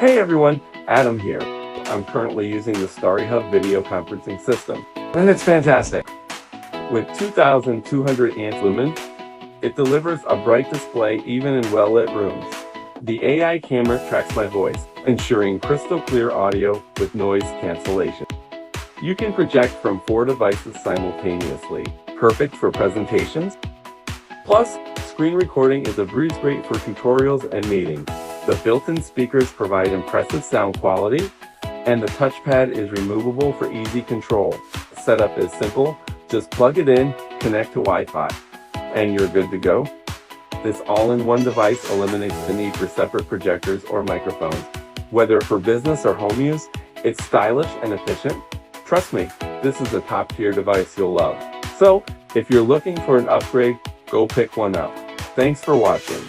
Hey everyone, Adam here. I'm currently using the StarryHub video conferencing system, and it's fantastic. With 2,200 amp lumens, it delivers a bright display even in well-lit rooms. The AI camera tracks my voice, ensuring crystal clear audio with noise cancellation. You can project from 4 devices simultaneously, perfect for presentations. Plus, screen recording is a breeze great for tutorials and meetings. The built-in speakers provide impressive sound quality, and the touchpad is removable for easy control. Setup is simple, just plug it in, connect to Wi-Fi, and you're good to go. This all-in-one device eliminates the need for separate projectors or microphones. Whether for business or home use, it's stylish and efficient. Trust me, this is a top-tier device you'll love. So, if you're looking for an upgrade, go pick one up. Thanks for watching.